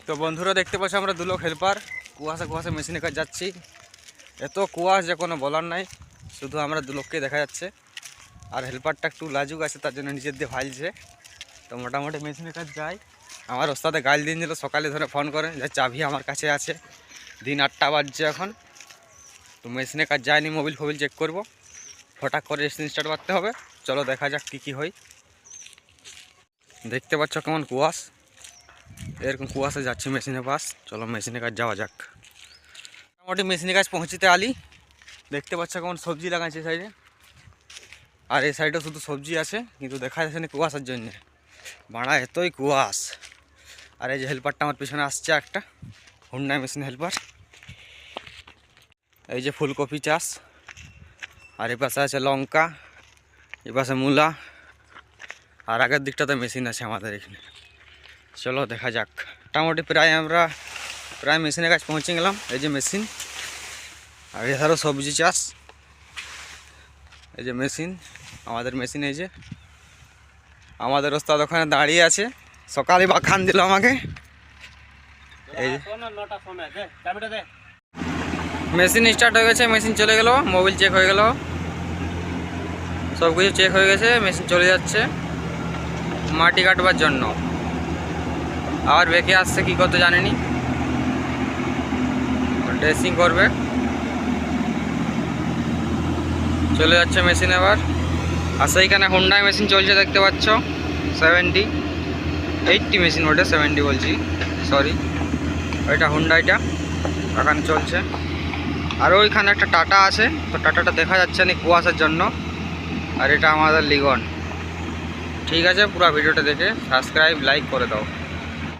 তো বন্ধুরা দেখতে পাচ্ছি আমরা দু লোক হেল্পার কুয়াশা মেশিনে কাজ যাচ্ছি। এত কুয়াশ যে কোনো বলার নাই, শুধু আমরা দু লোককে দেখা যাচ্ছে। আর হেল্পারটা একটু লাজুক আছে, তার জন্য নিজের দিয়ে ভাইলছে। তো মোটামুটি মেশিনের কাজ যাই। আমার ওস্তাদে গাল দিন দিল, সকালে ধরে ফোন করে যে চাবি আমার কাছে আছে। দিন 8টা বাজছে এখন। তো মেশিনে কাজ যায়নি, মোবিল ফোবিল চেক করবো, ফটাক করে স্টার্ট করতে হবে। চলো দেখা যাক কী হয়। দেখতে পাচ্ছ কেমন কুয়াশ, এরকম কুয়াশা যাচ্ছি মেশিনের পাশ। চলো মেশিনের কাজ যাওয়া যাক। মোটামুটি মেশিনের কাজ পৌঁছতে আলি। দেখতে পাচ্ছ কেমন সবজি লাগাইছে সাইডে, আর এই সাইডেও শুধু সবজি আছে, কিন্তু দেখা যাচ্ছে না কুয়াশার জন্য। বাড়া এতই কুয়াশ। আর এই যে হেল্পারটা আমার পিছনে আসছে, একটা হুন্ডা মেশিন হেল্পার। এই যে ফুলকপি চাষ, আর এই পাশে আছে লঙ্কা, এই পাশে মূলা, আর আগের দিকটাতে মেশিন আছে আমাদের এখানে। চলো দেখা যাক। মোটামুটি আমরা প্রায় মেশিনের কাছে পৌঁছে গেলাম। এই যে মেশিন, আর এছাড়াও সবজি চাষ। এই যে মেশিন, আমাদের মেশিন। এই যে আমাদের ওস্তাদ ওখানে দাঁড়িয়ে আছে, সকালে বাখান দিল আমাকে। এই মেশিন স্টার্ট হয়ে গেছে, মেশিন চলে গেল, মোবিল চেক হয়ে গেল, সব কিছু চেক হয়ে গেছে। মেশিন চলে যাচ্ছে মাটি কাটবার জন্য। আবার বেঁকে আসছে, কি করতে জানেনি, ড্রেসিং করবে। চলে যাচ্ছে মেশিন এবার। আর সেইখানে হুন্ডাই মেশিন চলছে, দেখতে পাচ্ছ 80 মেশিন, ওটা 70 বলছি, সরি, ওইটা হুন্ডাইটা ওখানে চলছে। আর ওইখানে একটা টাটা আছে, তো টাটাটা দেখা যাচ্ছে না কুয়াশার জন্য। আর এটা আমাদের লিগন। ঠিক আছে, পুরো ভিডিওটা দেখে সাবস্ক্রাইব লাইক করে দাও।